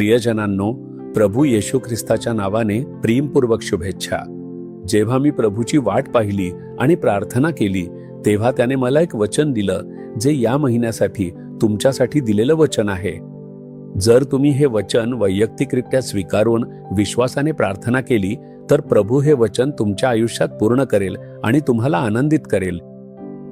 प्रियजनांनो, प्रभू येशू ख्रिस्ताच्या नावाने प्रेमपूर्वक शुभेच्छा. जेव्हा मी प्रभूची वाट पाहिली आणि प्रार्थना केली, तेव्हा त्याने मला एक वचन दिलं, जे या महिन्यासाठी तुमच्यासाठी दिलेलं वचन आहे. जर तुम्ही हे वचन वैयक्तिकरित्या स्वीकारून विश्वासाने प्रार्थना केली, तर प्रभू हे वचन तुमच्या आयुष्यात पूर्ण करेल आणि तुम्हाला आनंदित करेल.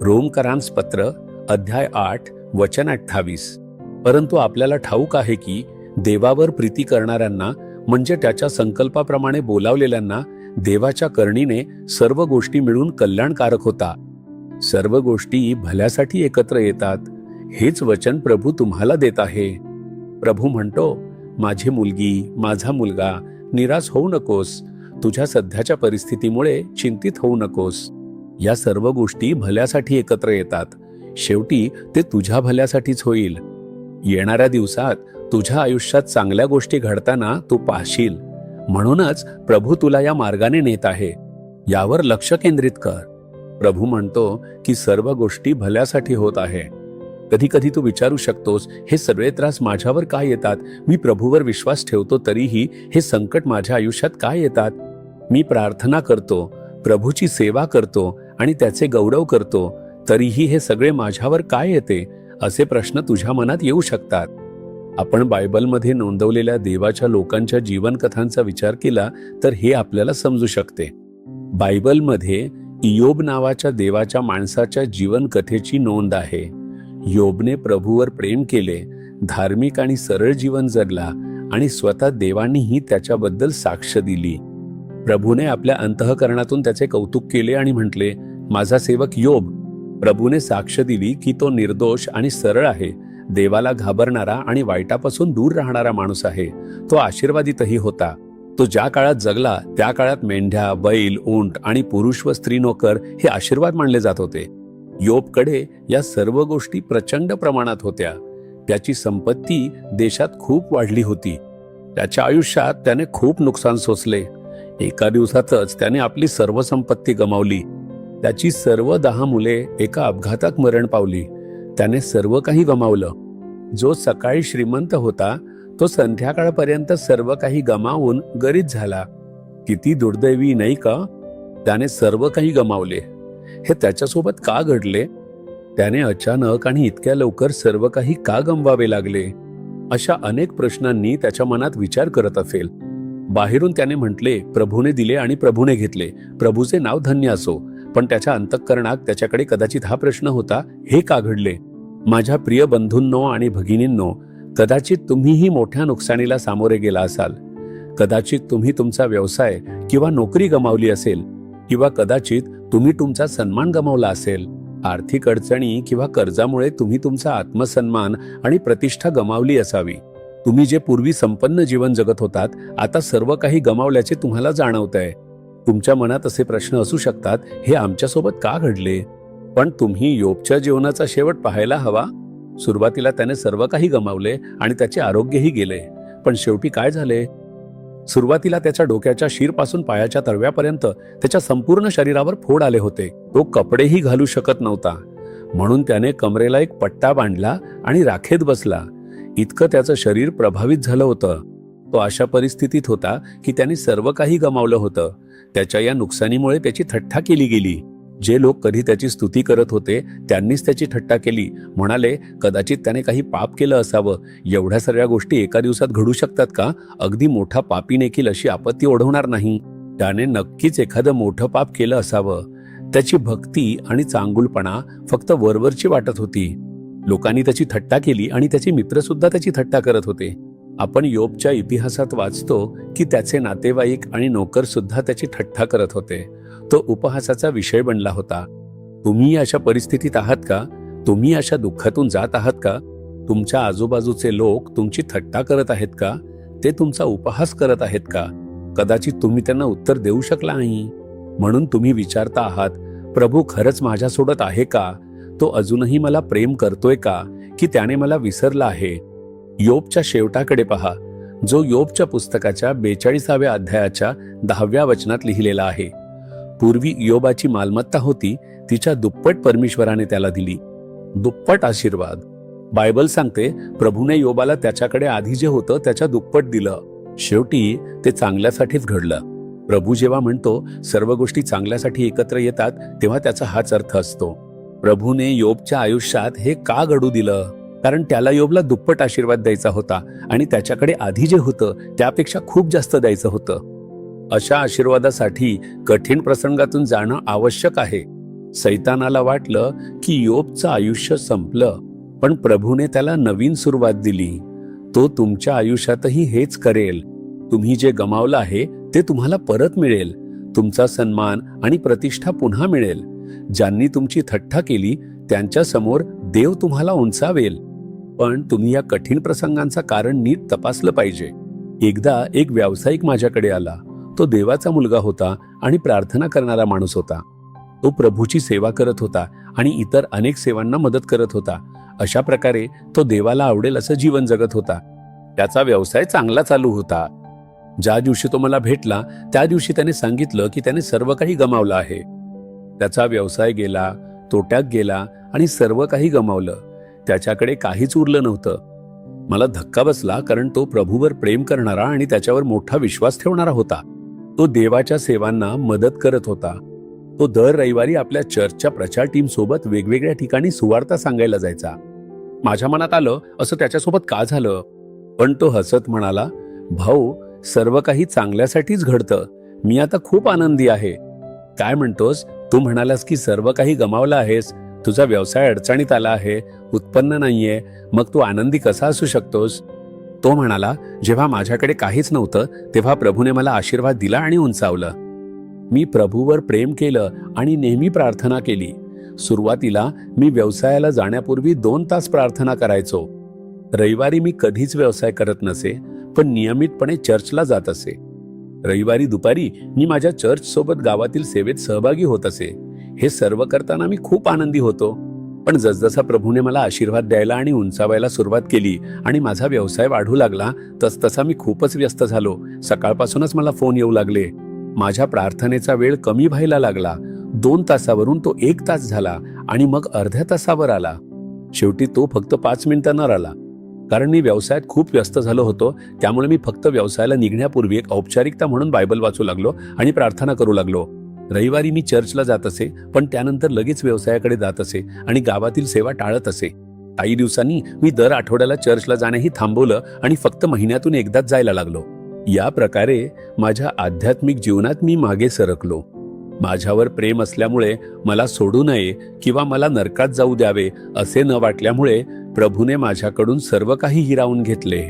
रोमकरांस पत्र अध्याय 8 वचन 28. परंतु आपल्याला ठाऊक आहे की देवावर प्रीती करणाऱ्यांना, म्हणजे त्याच्या संकल्पाप्रमाणे बोलावलेल्यांना, देवाच्या करणीने सर्व गोष्टी मिळून कल्याणकारक होता. सर्व गोष्टी भल्यासाठी एकत्र येतात. हेच वचन प्रभू तुम्हाला देत आहे. प्रभू म्हणतो, माझी मुलगी, माझा मुलगा, निराश होऊ नकोस. तुझ्या सध्याच्या परिस्थितीमुळे चिंतित होऊ नकोस. या सर्व गोष्टी भल्यासाठी एकत्र येतात. शेवटी ते तुझ्या भल्यासाठीच होईल. येणाऱ्या दिवसात तुझ्या आयुष्यात चांगल्या गोष्टी घडताना तू पाहशील. म्हणूनच प्रभू तुला या मार्गाने नेत आहे. यावर लक्ष केंद्रित कर. प्रभू म्हणतो की सर्व गोष्टी भल्यासाठी होत आहे. कधी कधी तू विचारू शकतोस, हे सगळे त्रास माझ्यावर का येतात? मी प्रभूवर विश्वास ठेवतो, तरीही हे संकट माझ्या आयुष्यात का येतात? मी प्रार्थना करतो, प्रभूची सेवा करतो आणि त्याचे गौरव करतो, तरीही हे सगळे माझ्यावर काय येते? असे प्रश्न तुझ्या मनात येऊ शकतात. आपण बायबलमध्ये नोंदवलेल्या देवाच्या लोकांच्या जीवनकथांचा विचार केला तर हे आपल्याला समजू शकते. बायबलमध्ये इयोब नावाच्या देवाच्या माणसाच्या जीवनकथेची नोंद आहे. योबने प्रभूवर प्रेम केले, धार्मिक आणि सरळ जीवन जगला आणि स्वतः देवानीही त्याच्याबद्दल साक्ष दिली. प्रभूने आपल्या अंतःकरणातून त्याचे कौतुक केले आणि म्हटले, माझा सेवक योब. प्रभूने साक्ष दिली की तो निर्दोष आणि सरळ आहे, देवाला घाबरणारा आणि वाईटापासून दूर राहणारा माणूस आहे. तो आशीर्वादितही होता. तो ज्या काळात जगला त्या काळात मेंढ्या, बैल, ऊंट आणि पुरुष व स्त्री नोकर हे आशीर्वाद मानले जात होते. योबकडे या सर्व गोष्टी प्रचंड प्रमाणात होत्या. त्याची संपत्ती देशात खूप वाढली होती. त्याच्या आयुष्यात त्याने खूप नुकसान सोसले. एका दिवसातच त्याने आपली सर्व संपत्ती गमावली. त्याची सर्व 10 मुले एका अपघातात मरण पावली. त्याने सर्व काही गमावलं. जो सकाळी श्रीमंत होता तो संध्याकाळपर्यंत सर्व काही गमावून गरीब झाला. किती दुर्दैवी नाही का? त्याने सर्व काही गमावले. हे त्याच्यासोबत का घडले? त्याने अचानक आणि इतक्या लवकर सर्व काही का गमवावे लागले? अशा अनेक प्रश्नांनी त्याच्या मनात विचार करत असेल. बाहेरून त्याने म्हटले, प्रभूने दिले आणि प्रभूने घेतले, प्रभूचे नाव धन्य असो. पण त्याच्या अंतःकरणात त्याच्याकडे कदाचित हा प्रश्न होता, हे का घडले? माझ्या प्रिय बंधूंनो आणि भगिनींनो, कदाचित तुम्हीही मोठ्या नुकसानीला सामोरे गेला असाल. कदाचित तुम्ही तुमचा व्यवसाय किंवा नोकरी गमावली असेल, किंवा कदाचित तुम्ही तुमचा सन्मान गमावला असेल. आर्थिक अडचणी किंवा कर्जामुळे तुम्ही तुमचा आत्मसन्मान आणि प्रतिष्ठा गमावली असावी. तुम्ही जे पूर्वी संपन्न जीवन जगत होतात, आता सर्व काही गमावल्याचे तुम्हाला जाणवतंय. तुमच्या मनात असे प्रश्न असू शकतात, हे आमच्यासोबत का घडले? पण तुम्ही योबच्या जीवनाचा शेवट पाहायला हवा. सुरुवातीला त्याने सर्व काही गमावले आणि त्याचे आरोग्यही गेले. पण शेवटी काय झाले? सुरुवातीला त्याच्या डोक्याच्या शीरपासून पायाच्या तळव्यापर्यंत त्याच्या संपूर्ण शरीरावर फोड आले होते. तो कपडेही घालू शकत नव्हता. म्हणून त्याने कमरेला एक पट्टा बांधला आणि राखेत बसला. इतकं त्याचं शरीर प्रभावित झालं होतं. तो अशा परिस्थितीत होता की त्याने सर्व काही गमावलं होतं. त्याच्या या नुकसानीमुळे त्याची थट्टा केली गेली. जे लोक कधी त्याची स्तुती करत होते त्यांनीच त्याची थट्टा केली. म्हणाले, कदाचित त्याने काही पाप केलं असावं. एवढ्या सर्व गोष्टी एका दिवसात घडू शकतात का? अगदी मोठा पापी देखील अशी आपत्ती ओढवणार नाही. त्याने नक्कीच एखादं मोठं पाप केलं असावं. त्याची भक्ती आणि चांगुलपणा फक्त वरवरची वाटत होती. लोकांनी त्याची थट्टा केली आणि त्याचे मित्र सुद्धा त्याची थट्टा करत होते. आपण योबच्या इतिहासात वाचतो की त्याचे नातेवाईक आणि नोकर सुद्धा त्याची थट्टा करत होते. तो उपहासाचा विषय बनला होता. तुम्ही अशा परिस्थितीत आहात का? तुम्ही अशा दुःखातून जात आहात का? तुमच्या आजूबाजूचे लोक तुमची थट्टा करत आहेत का? ते तुमचा उपहास करत आहेत का? कदाचित तुम्ही त्यांना उत्तर देऊ शकला नाही. म्हणून तुम्ही विचारता आहात, प्रभू खरंच माझ्यासोबत आहे का? तो अजूनही मला प्रेम करतोय का? की त्याने मला विसरला आहे? योबच्या शेवटाकडे पहा, जो योबच्या पुस्तकाच्या 42व्या अध्यायाच्या 10व्या वचनात लिहिलेला आहे. पूर्वी योबाची मालमत्ता होती, तिच्या दुप्पट परमेश्वराने त्याला दिली. दुप्पट आशीर्वाद. बायबल सांगते प्रभूने योबाला त्याच्याकडे आधी जे होतं त्याच्या दुप्पट दिलं. शेवटी ते चांगल्यासाठीच घडलं. प्रभू जेव्हा म्हणतो सर्व गोष्टी चांगल्यासाठी एकत्र येतात, तेव्हा त्याचा हाच अर्थ असतो. प्रभूने योबच्या आयुष्यात हे का घडू दिलं? कारण त्याला योबला दुप्पट आशीर्वाद द्यायचा होता आणि त्याच्याकडे आधी जे होतं त्यापेक्षा खूप जास्त द्यायचं होतं. अशा आशीर्वादासाठी कठीण प्रसंगातून जाणं आवश्यक आहे. सैतानाला वाटलं की योबचं आयुष्य संपलं, पण प्रभूने त्याला नवीन सुरुवात दिली. तो तुमच्या आयुष्यातही हेच करेल. तुम्ही जे गमावलं आहे ते तुम्हाला परत मिळेल. तुमचा सन्मान आणि प्रतिष्ठा पुन्हा मिळेल. ज्यांनी तुमची थट्टा केली त्यांच्या समोर देव तुम्हाला उंचावेल. पण तुम्ही या कठीण प्रसंगांचं कारण नीट तपासलं पाहिजे. एकदा एक व्यावसायिक माझ्याकडे आला. तो देवाचा मुलगा होता आणि प्रार्थना करणारा माणूस होता. तो प्रभूची सेवा करत होता आणि इतर अनेक सेवांना मदत करत होता. अशा प्रकारे तो देवाला आवडेल असं जीवन जगत होता. त्याचा व्यवसाय चांगला चालू होता. ज्या दिवशी तो मला भेटला त्या दिवशी त्याने सांगितलं की त्याने सर्व काही गमावलं आहे. त्याचा व्यवसाय गेला, तोट्यात गेला आणि सर्व काही गमावलं. त्याच्याकडे काहीच उरलं नव्हतं. मला धक्का बसला, कारण तो प्रभूवर प्रेम करणारा आणि त्याच्यावर मोठा विश्वास ठेवणारा होता. तो देवाच्या सेवांना मदत करत होता. तो दर रविवारी आपल्या चर्चच्या प्रचार टीम सोबत वेगवेगळ्या ठिकाणी सुवार्ता सांगायला जायचा. माझ्या मनात आलं असं त्याच्यासोबत का झालं, पण तो हसत म्हणाला, भाऊ, सर्व काही चांगल्यासाठीच घडतं. मी आता खूप आनंदी आहे. काय म्हणतोस? तू म्हणालास की सर्व काही गमावलं आहेस. तुझा व्यवसाय अडचणीत आला आहे, उत्पन्न नाहीये, मग तू आनंदी कसा असू शकतोस? तो म्हणाला, जेव्हा माझ्याकडे काहीच नव्हतं तेव्हा प्रभूने मला आशीर्वाद दिला आणि उंचावलं. मी प्रभूवर प्रेम केलं आणि नेहमी प्रार्थना केली. सुरुवातीला मी व्यवसायाला जाण्यापूर्वी 2 तास प्रार्थना करायचो. रविवारी मी कधीच व्यवसाय करत नसे, पण नियमितपणे चर्चला जात असे. रविवारी दुपारी मी माझ्या चर्च सोबत गावातील सेवेत सहभागी होत असे. हे सर्व करताना मी खूप आनंदी होतो. पण जसजसा प्रभूने मला आशीर्वाद द्यायला आणि उंचावायला सुरुवात केली आणि माझा व्यवसाय वाढू लागला, तसतसा मी खूपच व्यस्त झालो. सकाळपासूनच मला फोन येऊ लागले. माझ्या प्रार्थनेचा वेळ कमी व्हायला लागला. 2 तासावरून तो 1 तास झाला आणि मग अर्ध्या तासावर आला. शेवटी तो फक्त 5 मिनिटांवर आला. कारण मी व्यवसायात खूप व्यस्त झालो होतो, त्यामुळे मी फक्त व्यवसायाला निघण्यापूर्वी एक औपचारिकता म्हणून बायबल वाचू लागलो आणि प्रार्थना करू लागलो. रविवारी मी चर्चला जात असे, पण त्यानंतर लगेच व्यवसायाकडे जात असे आणि गावातील सेवा टाळत असे. काही दिवसांनी मी दर आठवड्याला चर्चला जाणेही थांबवलं आणि फक्त महिन्यातून एकदाच जायला लागलो. या प्रकारे माझ्या आध्यात्मिक जीवनात मी मागे सरकलो. माझ्यावर प्रेम असल्यामुळे मला सोडू नये किंवा मला नरकात जाऊ द्यावे असे न वाटल्यामुळे प्रभूने माझ्याकडून सर्व काही हिरावून घेतले.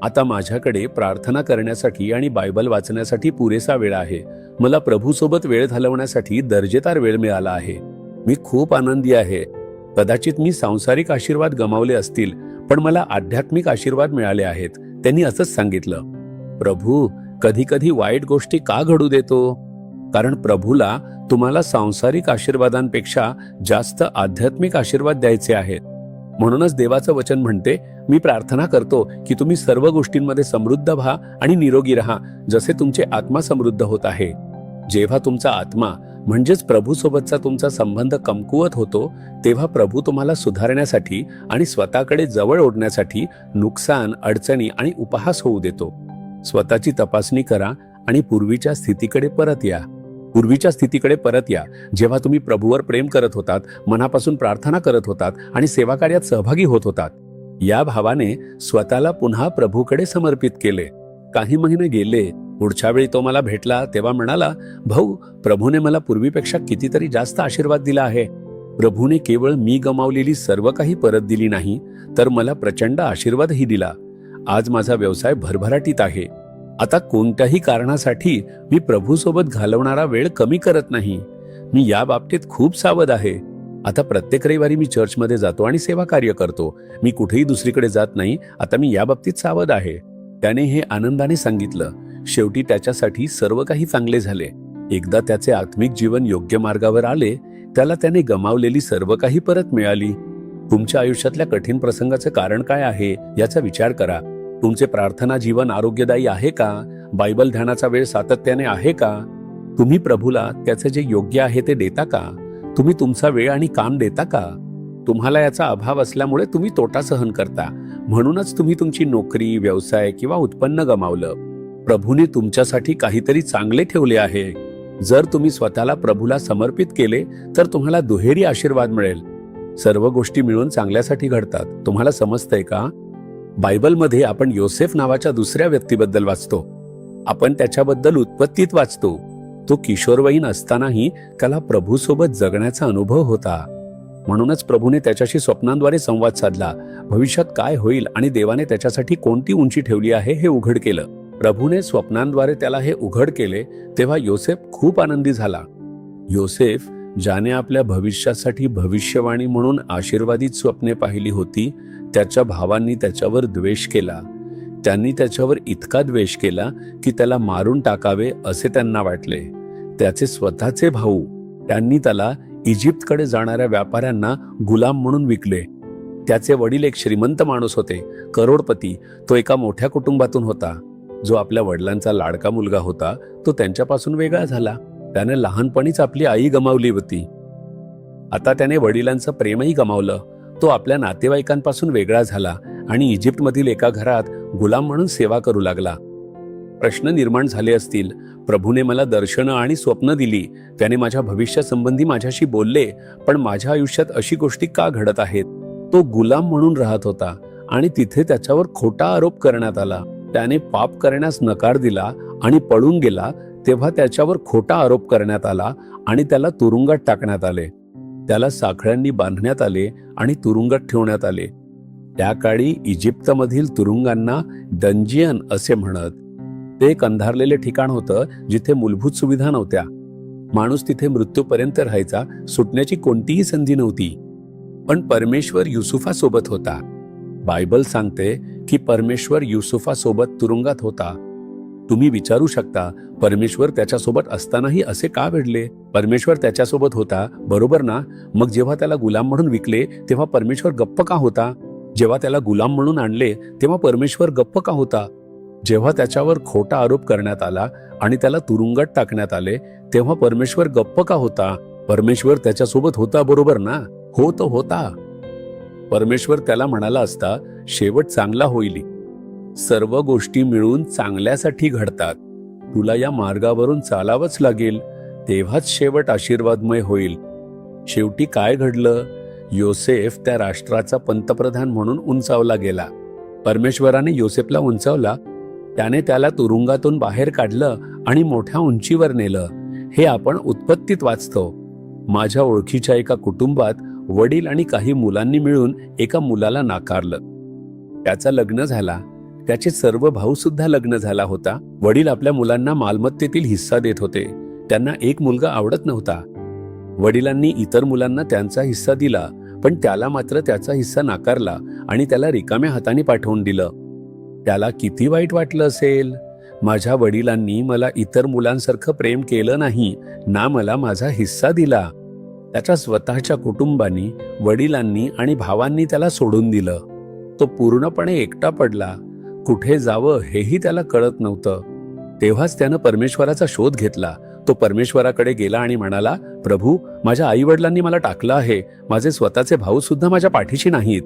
आता माझ्याकडे प्रार्थना करण्यासाठी आणि बायबल वाचण्यासाठी पुरेसा वेळ आहे. मला प्रभूसोबत वेळ घालवण्यासाठी दर्जेदार वेळ मिळाला आहे. मी खूप आनंदी आहे. कदाचित मी सांसारिक आशीर्वाद गमावले असतील, पण मला आध्यात्मिक आशीर्वाद मिळाले आहेत. त्यांनी असंच सांगितलं, प्रभू कधी कधी वाईट गोष्टी का घडू देतो? कारण प्रभूला तुम्हाला सांसारिक आशीर्वादांपेक्षा जास्त आध्यात्मिक आशीर्वाद द्यायचे आहेत. म्हणूनच देवाचं वचन म्हणते, मी प्रार्थना करतो की तुम्ही सर्व गोष्टींमध्ये समृद्ध व्हा आणि निरोगी राहा, जसे तुमचे आत्मा समृद्ध होत आहे. जेव्हा तुमचा आत्मा म्हणजेच प्रभू सोबतचा तुमचा संबंध कमकुवत होतो, तेव्हा प्रभू तुम्हाला सुधारण्यासाठी आणि स्वतःकडे जवळ ओढण्यासाठी नुकसान, अडचणी आणि उपहास होऊ देतो. स्वतःची तपासणी करा आणि पूर्वीच्या स्थितीकडे परत या. जेव्हा तुम्ही प्रभूवर प्रेम करत होतात, मनापासून प्रार्थना करत होतात आणि सेवा कार्यात सहभागी होत होतात. या भावाने स्वतःला पुन्हा प्रभूकडे समर्पित केले. काही महिने गेले. पुढच्या वेळी तो मला भेटला तेव्हा म्हणाला, भाऊ, प्रभूने मला पूर्वीपेक्षा कितीतरी जास्त आशीर्वाद दिला आहे. प्रभूने केवळ मी गमावलेली सर्व काही परत दिली नाही, तर मला प्रचंड आशीर्वादही दिला. आज माझा व्यवसाय भरभराटीत आहे. आता कोणत्याही कारणासाठी मी प्रभूसोबत घालवणारा वेळ कमी करत नाही. मी या बाबतीत खूप सावध आहे. आता प्रत्येक रविवारी मी चर्चमध्ये जातो आणि सेवा कार्य करतो. मी कुठेही दुसरीकडे जात नाही. आता मी या बाबतीत सावध आहे. त्याने हे आनंदाने सांगितलं. शेवटी त्याच्यासाठी सर्व काही चांगले झाले. एकदा त्याचे आत्मिक जीवन योग्य मार्गावर आले, त्याला त्याने गमावलेली सर्व काही परत मिळाली. तुमच्या आयुष्यातल्या कठीण प्रसंगाचे कारण काय आहे याचा विचार करा. तुमचे प्रार्थना जीवन आरोग्यदायी आहे का? बायबल ध्यानाचा वेळ सातत्याने आहे का? तुम्ही प्रभूला त्याचे जे योग्य आहे ते देता का? तुम्ही तुमचा वेळ आणि काम देता का? तुम्हाला याचा अभाव असल्यामुळे तुम्ही तोटा सहन करता, म्हणूनच तुम्ही तुमची नोकरी, व्यवसाय किंवा उत्पन्न गमावलं. प्रभूने तुमच्यासाठी काहीतरी चांगले ठेवले आहे. जर तुम्ही स्वतःला प्रभूला समर्पित केले तर तुम्हाला दुहेरी आशीर्वाद मिळेल. सर्व गोष्टी मिळून चांगल्यासाठी घडतात. तुम्हाला समजतंय का? बायबलमध्ये आपण योसेफ नावाच्या दुसऱ्या व्यक्तीबद्दल वाचतो. आपण त्याच्याबद्दल उत्पत्तीत वाचतो. तो किशोरवयीन असतानाही त्याला प्रभूसोबत जगण्याचा अनुभव होता. म्हणूनच प्रभूने त्याच्याशी स्वप्नांद्वारे संवाद साधला. भविष्यात काय होईल आणि देवाने त्याच्यासाठी कोणती उंची ठेवली आहे हे उघड केलं. प्रभूने स्वप्नांद्वारे त्याला हे उघड केले तेव्हा योसेफ खूप आनंदी झाला. योसेफ, ज्याने आपल्या भविष्यासाठी भविष्यवाणी म्हणून आशीर्वादित स्वप्ने पाहिली होती, त्याच्या भावांनी त्याच्यावर द्वेष केला. त्यांनी त्याच्यावर इतका द्वेष केला की त्याला मारून टाकावे असे त्यांना वाटले. त्याचे स्वतःचे भाऊ, त्यांनी त्याला इजिप्तकडे जाणाऱ्या व्यापाऱ्यांना गुलाम म्हणून विकले. त्याचे वडील एक श्रीमंत माणूस होते, करोडपती. तो एका मोठ्या कुटुंबातून होता. जो आपल्या वडिलांचा लाडका मुलगा होता तो त्यांच्यापासून वेगळा झाला. त्याने लहानपणीच आपली आई गमावली होती. आता त्याने वडिलांचं प्रेमही गमावलं. तो आपल्या नातेवाईकांपासून वेगळा झाला आणि इजिप्तमधील एका घरात गुलाम म्हणून सेवा करू लागला. प्रश्न निर्माण झाले असतील, प्रभूने मला दर्शनं आणि स्वप्न दिली, त्याने माझ्या भविष्यासंबंधी माझ्याशी बोलले, पण माझ्या आयुष्यात अशी गोष्टी का घडत आहेत? तो गुलाम म्हणून राहत होता आणि तिथे त्याच्यावर खोटा आरोप करण्यात आला. त्याने पाप करण्यास नकार दिला आणि पळून गेला तेव्हा त्याच्यावर खोटा आरोप करण्यात आला आणि त्याला तुरुंगात टाकण्यात आले. त्याला साखळ्यांनी बांधण्यात आले आणि तुरुंगात ठेवण्यात आले. त्या काळी इजिप्तमधील तुरुंगांना डंजियन असे म्हणत. ते एक अंधारलेले ठिकाण होतं जिथे मूलभूत सुविधा नव्हत्या. माणूस तिथे मृत्यूपर्यंत राहायचा. सुटण्याची कोणतीही संधी नव्हती. पण परमेश्वर युसुफासोबत होता. बायबल सांगते की परमेश्वर युसुफासोबत तुरुंगात होता. तुम्ही विचारू शकता, परमेश्वर त्याच्यासोबत असतानाही असे का घडले? परमेश्वर त्याच्यासोबत होता, बरोबर ना? मग जेव्हा त्याला गुलाम म्हणून विकले तेव्हा परमेश्वर गप्प का होता? जेव्हा त्याला गुलाम म्हणून आणले तेव्हा परमेश्वर गप्प का होता? जेव्हा त्याच्यावर खोटा आरोप करण्यात आला आणि त्याला तुरुंगात टाकण्यात आले तेव्हा परमेश्वर गप्प का होता? परमेश्वर त्याच्यासोबत होता, बरोबर ना? हो तो होता. परमेश्वर त्याला म्हणाला असता, शेवट चांगला होईल. सर्व गोष्टी मिळून चांगल्यासाठी घडतात. तुला या मार्गावरून चालावंच लागेल, तेव्हाच शेवट आशीर्वादमय होईल. शेवटी काय घडलं? योसेफ त्या राष्ट्राचा पंतप्रधान म्हणून उंचावला गेला. परमेश्वराने योसेफला उंचावला. त्याने त्याला तुरुंगातून बाहेर काढलं आणि मोठ्या उंचीवर नेलं. हे आपण उत्पत्तीत वाचतो. माझ्या ओळखीच्या एका कुटुंबात वडील आणि काही मुलांनी मिळून एका मुलाला नाकारलं. त्याचं लग्न झाला. त्याचे सर्व भाऊ सुद्धा लग्न झाला होता. वडील आपल्या मुलांना मालमत्तेतील हिस्सा देत होते. त्यांना एक मुलगा आवडत नव्हता. वडिलांनी इतर मुलांना त्यांचा हिस्सा दिला, पण त्याला मात्र त्याचा हिस्सा नाकारला आणि त्याला रिकाम्या हाताने पाठवून दिलं. त्याला किती वाईट वाटलं असेल. माझ्या वडिलांनी मला इतर मुलांसारखं प्रेम केलं नाही, ना मला माझा हिस्सा दिला. त्याच्या स्वतःच्या कुटुंबानी, वडिलांनी आणि भावांनी त्याला सोडून दिलं. तो पूर्णपणे एकटा पडला. कुठे जावं हेही त्याला कळत नव्हतं. तेव्हाच त्यानं परमेश्वराचा शोध घेतला. तो परमेश्वराकडे गेला आणि म्हणाला, प्रभू, माझ्या आई वडिलांनी मला टाकलं आहे. माझे स्वतःचे भाऊ सुद्धा माझ्या पाठीशी नाहीत.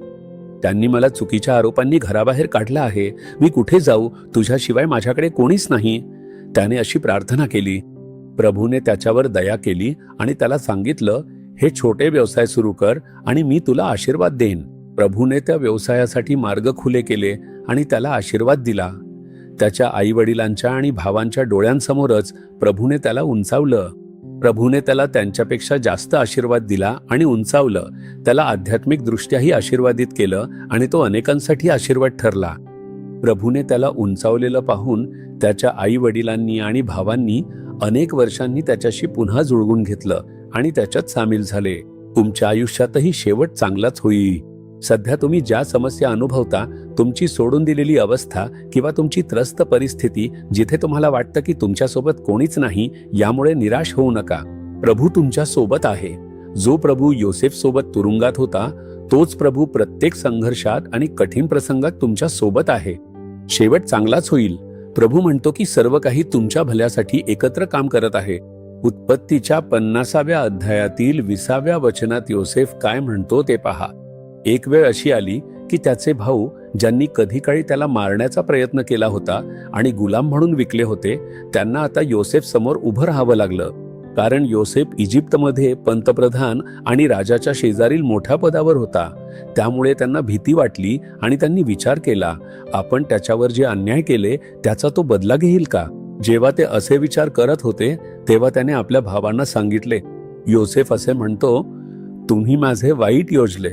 त्यांनी मला चुकीच्या आरोपांनी घराबाहेर काढलं आहे. मी कुठे जाऊ? तुझ्याशिवाय माझ्याकडे कोणीच नाही. त्याने अशी प्रार्थना केली. प्रभूने त्याच्यावर दया केली आणि त्याला सांगितलं, हे छोटे व्यवसाय सुरू कर आणि मी तुला आशीर्वाद देईन. प्रभूने त्या व्यवसायासाठी मार्ग खुले केले आणि त्याला आशीर्वाद दिला. त्याच्या आई वडिलांच्या आणि भावांच्या डोळ्यांसमोरच प्रभूने त्याला उंचावलं. प्रभूने त्याला त्यांच्यापेक्षा जास्त आशीर्वाद दिला आणि उंचावलं. त्याला आध्यात्मिक दृष्ट्याही आशीर्वादित केलं आणि तो अनेकांसाठी आशीर्वाद ठरला. प्रभूने त्याला उंचावलेलं पाहून त्याच्या आई वडिलांनी आणि भावांनी अनेक वर्षांनी त्याच्याशी पुन्हा जुळवून घेतलं आणि त्याच्यात सामील झाले. तुमच्या आयुष्यातही शेवट चांगलाच होईल. सध्या तुम्ही ज्या समस्या अनुभवता, तुमची सोडून दिलेली अवस्था किंवा तुमची त्रस्त परिस्थिती, जिथे तुम्हाला वाटतं की तुमच्यासोबत कोणीच नाही, यामुळे निराश होऊ नका. प्रभू तुमच्या सोबत आहे. जो प्रभू योसेफ सोबत तुरुंगात होता, तोच प्रभू प्रत्येक संघर्षात आणि कठीण प्रसंगात तुमच्या सोबत आहे. शेवट चांगलाच होईल. प्रभू म्हणतो की सर्व काही तुमच्या भल्यासाठी एकत्र काम करत आहे. उत्पत्तीच्या 50व्या अध्यायातील 20व्या वचनात योसेफ काय म्हणतो ते पहा. एक वेळ अशी आली की त्याचे भाऊ, ज्यांनी कधी काळी त्याला मारण्याचा प्रयत्न केला होता आणि गुलाम म्हणून विकले होते, त्यांना आता योसेफ समोर उभं राहावं लागलं. कारण योसेफ इजिप्तमध्ये पंतप्रधान आणि राजाच्या शेजारील मोठ्या पदावर होता. त्यामुळे त्यांना भीती वाटली आणि त्यांनी विचार केला, आपण त्याच्यावर जे अन्याय केले त्याचा तो बदला घेईल का? जेव्हा ते असे विचार करत होते तेव्हा त्याने आपल्या भावांना सांगितले. योसेफ असे म्हणतो, तुम्ही माझे वाईट योजले,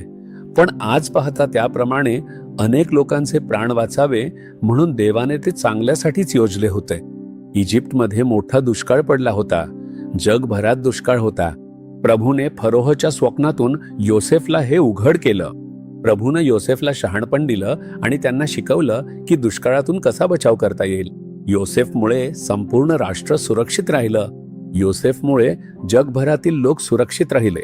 पण आज पाहता त्याप्रमाणे अनेक लोकांचे प्राण वाचावे म्हणून देवाने ते चांगल्यासाठीच योजले होते. इजिप्तमध्ये मोठा दुष्काळ पडला होता. जगभरात दुष्काळ होता. प्रभूने फरोहच्या स्वप्नातून योसेफला हे उघड केलं. प्रभूनं योसेफला शहाणपण दिलं आणि त्यांना शिकवलं की दुष्काळातून कसा बचाव करता येईल. योसेफमुळे संपूर्ण राष्ट्र सुरक्षित राहिलं. योसेफमुळे जगभरातील लोक सुरक्षित राहिले.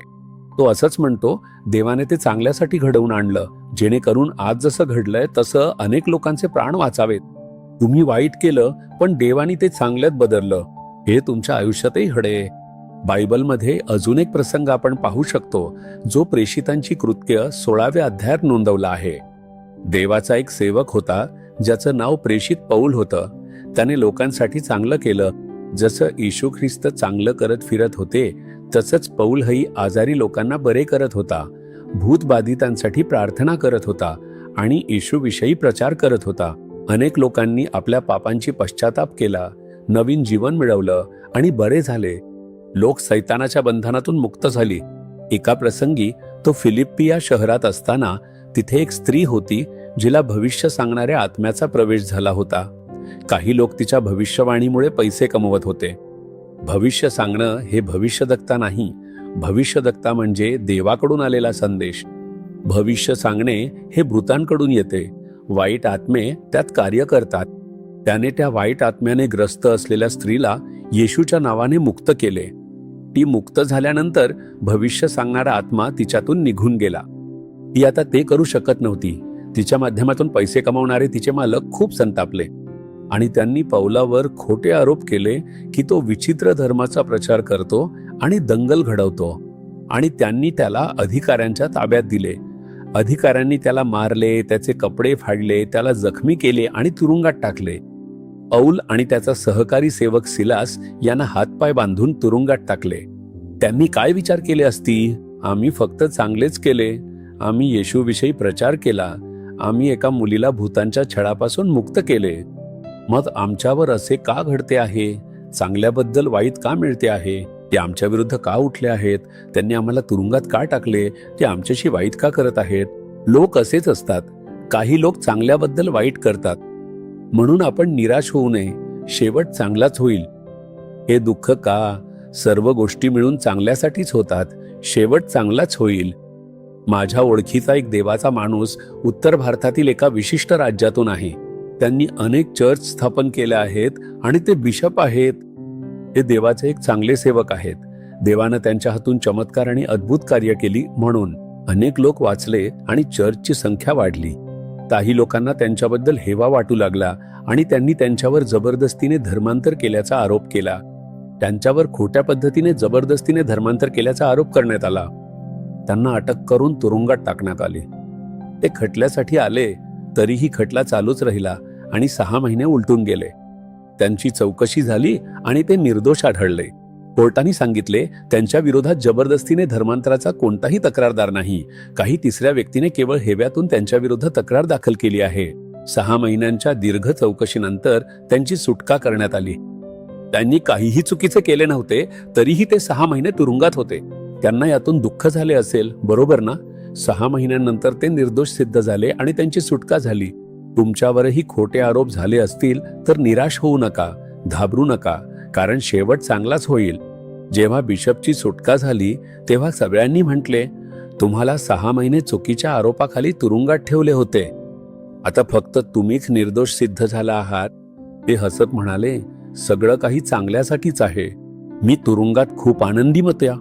तो असंच म्हणतो, देवाने ते चांगल्यासाठी घडवून आणलं, जेणेकरून आज जसं घडलंय तसं अनेक लोकांचे प्राण वाचावेत. तुम्ही वाईट केलं, पण देवाने ते चांगल्यात बदललं. हे तुमच्या आयुष्यातही घडे. बायबलमध्ये अजून एक प्रसंग आपण पाहू शकतो, जो प्रेषितांची कृत्य 16व्या अध्यायात नोंदवला आहे. देवाचा एक सेवक होता, ज्याचं नाव प्रेषित पौल होतं. त्याने लोकांसाठी चांगलं केलं. जसं येशू ख्रिस्त चांगलं करत फिरत होते, तसंच पौलही आजारी लोकांना बरे करत होता, भूतबाधितांसाठी प्रार्थना करत होता आणि येशूविषयी प्रचार करत होता. अनेक लोकांनी आपल्या पापांची पश्चाताप केला, नवीन जीवन मिळवलं आणि बरे झाले. लोक सैतानाच्या बंधनातून मुक्त झाली. एका प्रसंगी तो फिलिप्पी या शहरात असताना तिथे एक स्त्री होती, जिला भविष्य सांगणाऱ्या आत्म्याचा प्रवेश झाला होता. काही लोक तिच्या भविष्यवाणीमुळे पैसे कमवत होते. भविष्य सांगणं हे भविष्यदक्ता नाही. भविष्यदक्ता म्हणजे देवाकडून आलेला संदेश. भविष्य सांगणे हे भूतांकडून येते. वाईट आत्मे त्यात कार्य करतात. त्याने त्या वाईट आत्म्याने ग्रस्त असलेल्या स्त्रीला येशूच्या नावाने मुक्त केले. ती मुक्त झाल्यानंतर भविष्य सांगणारा आत्मा तिच्यातून निघून गेला. ती आता ते करू शकत नव्हती. तिच्या माध्यमातून पैसे कमावणारे तिचे मालक खूप संतापले आणि त्यांनी पौलावर खोटे आरोप केले की तो विचित्र धर्माचा प्रचार करतो आणि दंगल घडवतो, आणि त्यांनी त्याला अधिकाऱ्यांच्या ताब्यात दिले. अधिकाऱ्यांनी त्याला मारले, त्याचे कपडे फाडले, त्याला जखमी केले आणि तुरुंगात टाकले. पौल आणि त्याचा सहकारी सेवक सिलास यांना हातपाय बांधून तुरुंगात टाकले. त्यांनी काय विचार केले असती? आम्ही फक्त चांगलेच केले. आम्ही येशूविषयी प्रचार केला. आम्ही एका मुलीला भूतांच्या छळापासून मुक्त केले. मग आमच्यावर असे का घडते आहे? चांगल्याबद्दल वाईट का मिळते आहे? ते आमच्या विरुद्ध का उठले आहेत? त्यांनी आम्हाला तुरुंगात का टाकले? ते आमच्याशी वाईट का करत आहेत? लोक असेच असतात. काही लोक चांगल्याबद्दल वाईट करतात. म्हणून आपण निराश होऊ नये. शेवट चांगलाच होईल. हे दुःख का? सर्व गोष्टी मिळून चांगल्यासाठीच होतात. शेवट चांगलाच होईल. माझ्या ओळखीचा एक देवाचा माणूस उत्तर भारतातील एका विशिष्ट राज्यातून आहे. त्यांनी अनेक चर्च स्थापन केल्या आहेत आणि ते बिशप आहेत. ते देवाचे एक चांगले सेवक आहेत. देवानं त्यांच्या हातून चमत्कार आणि अद्भुत कार्य केली, म्हणून अनेक लोक वाचले आणि चर्चची संख्या वाढली. काही लोकांना त्यांच्याबद्दल हेवा वाटू लागला आणि त्यांनी त्यांच्यावर जबरदस्तीने धर्मांतर केल्याचा आरोप केला. त्यांच्यावर खोट्या पद्धतीने जबरदस्तीने धर्मांतर केल्याचा आरोप करण्यात आला. त्यांना अटक करून तुरुंगात टाकण्यात आले. ते खटल्यासाठी आले, तरीही खटला चालूच राहिला आणि 6 महिने उलटून गेले. त्यांची चौकशी झाली आणि ते निर्दोष आढळले. कोर्टाने सांगितले त्यांच्या विरोधात जबरदस्तीने धर्मांतराचा कोणताही तक्रारदार नाही. काही तिसऱ्या व्यक्तीने केवळ हेव्यातून त्यांच्या विरुद्ध तक्रार दाखल केली आहे. 6 महिन्यांच्या दीर्घ चौकशीनंतर त्यांची सुटका करण्यात आली. त्यांनी काहीही चुकीचे केले नव्हते, तरीही ते 6 महिने तुरुंगात होते. त्यांना यातून दुःख झाले असेल, बरोबर ना? 6 महिन्यांनंतर ते निर्दोष सिद्ध झाले आणि त्यांची सुटका झाली. तुमच्यावरही खोटे आरोप झाले असतील तर निराश होऊ नका, घाबरू नका, कारण शेवट चांगलाच होईल. जेव्हा बिशपची सुटका झाली तेव्हा सगळ्यांनी म्हटले, तुम्हाला 6 महिने चुकीच्या आरोपाखाली तुरुंगात ठेवले होते. आता फक्त तुम्हीच निर्दोष सिद्ध झाला आहात. ते हसत म्हणाले, सगळं काही चांगल्यासाठीच आहे. मी तुरुंगात खूप आनंदी होत्या.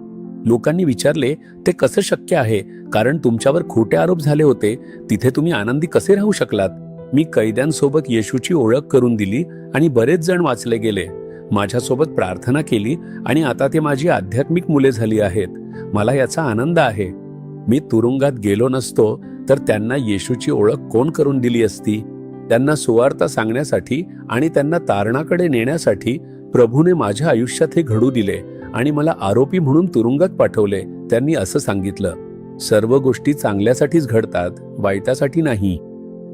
लोकांनी विचारले, ते कसं शक्य आहे? कारण तुमच्यावर खोटे आरोप झाले होते. तिथे तुम्ही आनंदी कसे राहू शकलात? मी कैद्यांसोबत येशूची ओळख करून दिली आणि बरेच जण वाचले गेले. माझ्यासोबत प्रार्थना केली आणि आता ते माझी आध्यात्मिक मुले झाली आहेत. मला याचा आनंद आहे. मी तुरुंगात गेलो नसतो तर त्यांना येशूची ओळख कोण करून दिली असती? त्यांना सुवार्ता सांगण्यासाठी आणि त्यांना तारणाकडे नेण्यासाठी प्रभूने माझ्या आयुष्यात हे घडू दिले आणि मला आरोपी म्हणून तुरुंगात पाठवले. त्यांनी असं सांगितलं, सर्व गोष्टी चांगल्यासाठीच घडतात, वाईटासाठी नाही.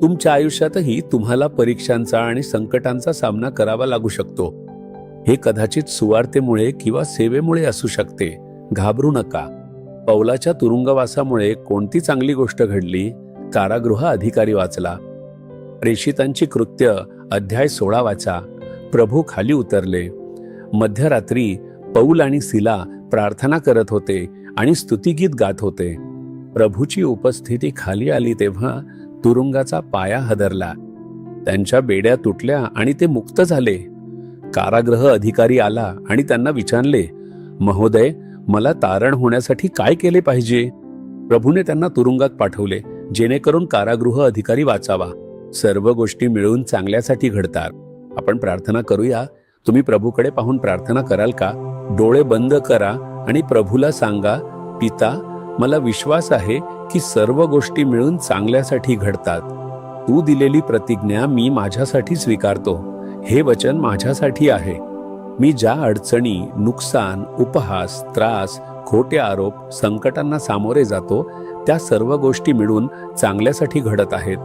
तुमच्या आयुष्यातही तुम्हाला परीक्षांचा आणि संकटांचा सामना करावा लागू शकतो. हे कदाचित सुवार्तेमुळे किंवा सेवेमुळे असू शकते. घाबरू नका. पौलाच्या तुरुंगवासामुळे कोणती चांगली गोष्ट घडली? कारागृह अधिकारी वाचला. प्रेषितांची कृत्य अध्याय 16 वाचा. प्रभू खाली उतरले. मध्यरात्री पौल आणि सिला प्रार्थना करत होते आणि स्तुतिगीत गात होते. प्रभूची उपस्थिती खाली आली तेव्हा तुरुंगाचा पाया हदरला. त्यांच्या बेड्या तुटल्या आणि ते मुक्त झाले. कारागृह अधिकारी आला आणि त्यांना विचारले, महोदय, मला तारण होण्यासाठी काय केले पाहिजे? प्रभूने त्यांना तुरुंगात पाठवले जेणेकरून कारागृह अधिकारी वाचावा. सर्व गोष्टी मिळून चांगल्यासाठी घडतात. आपण प्रार्थना करूया. तुम्ही प्रभूकडे पाहून प्रार्थना कराल का? डोळे बंद करा आणि प्रभूला सांगा, पिता, मला विश्वास आहे की सर्व गोष्टी मिळून चांगल्यासाठी घडतात. तू दिलेली प्रतिज्ञा मी माझ्यासाठी स्वीकारतो. हे वचन माझ्यासाठी आहे. मी ज्या अडचणी, नुकसान, उपहास, त्रास, खोटे आरोप, संकटांना सामोरे जातो, त्या सर्व गोष्टी मिळून चांगल्यासाठी घडत आहेत.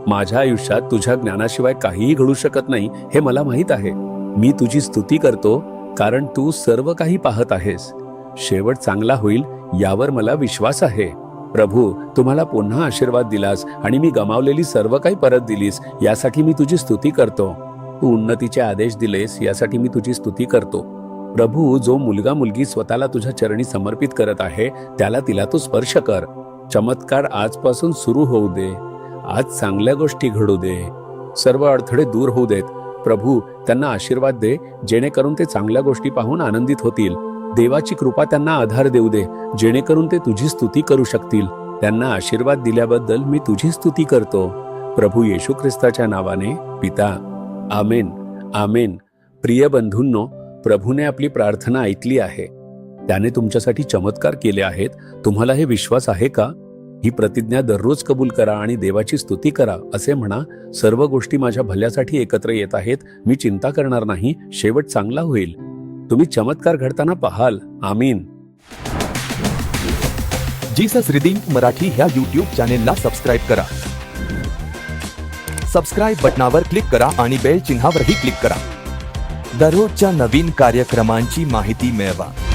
माझ्या आयुष्यात तुझ्या ज्ञानाशिवाय काहीही घडू शकत नाही हे मला माहीत आहे. मी तुझी स्तुती करतो कारण तू सर्व काही पाहत आहेस. शेवट चांगला होईल यावर मला विश्वास आहे. प्रभू, तुम्हाला पुन्हा आशीर्वाद दिलास आणि मी गमावलेली सर्व काही परत दिलीस यासाठी मी तुझी स्तुती करतो. तू उन्नतीचे आदेश दिलेस यासाठी मी तुझी स्तुती करतो. प्रभू, जो मुलगा मुलगी स्वतःला तुझ्या चरणी समर्पित करत आहे त्याला तिला तू स्पर्श कर. चमत्कार आजपासून सुरू होऊ दे. आज चांगल्या गोष्टी घडू दे. सर्व अडथळे दूर होऊ देत. प्रभू, त्यांना आशीर्वाद दे जेणेकरून ते चांगल्या गोष्टी पाहून आनंदित होतील. देवाची कृपा त्यांना आधार देऊ दे जेणेकरून ते तुझी स्तुती करू शकतील. त्यांना आशीर्वाद दिल्याबद्दल मी तुझी स्तुती करतो. प्रभू येशू ख्रिस्ताच्या नावाने, पिता. आमेन. आमेन. प्रिय बंधूंनो, प्रभूने आपली प्रार्थना ऐकली आहे. त्याने तुमच्यासाठी चमत्कार केले आहेत. तुम्हाला हे विश्वास आहे का? ही प्रतिज्ञा दररोज कबूल करा आणि देवाची स्तुती करा. असे म्हणा, सर्व गोष्टी माझ्या भल्यासाठी एकत्र येत आहेत. मी चिंता करणार नाही. शेवट चांगला होईल. तुम्ही चमत्कार घडताना पाहाल. आमीन. जीसस रिडीम्ड मराठी ह्या YouTube चॅनेलला सबस्क्राईब करा. सबस्क्राईब बटनावर क्लिक करा आणि बेल चिन्हावरही क्लिक करा. दररोजच्या नवीन कार्यक्रमांची माहिती मिळवा.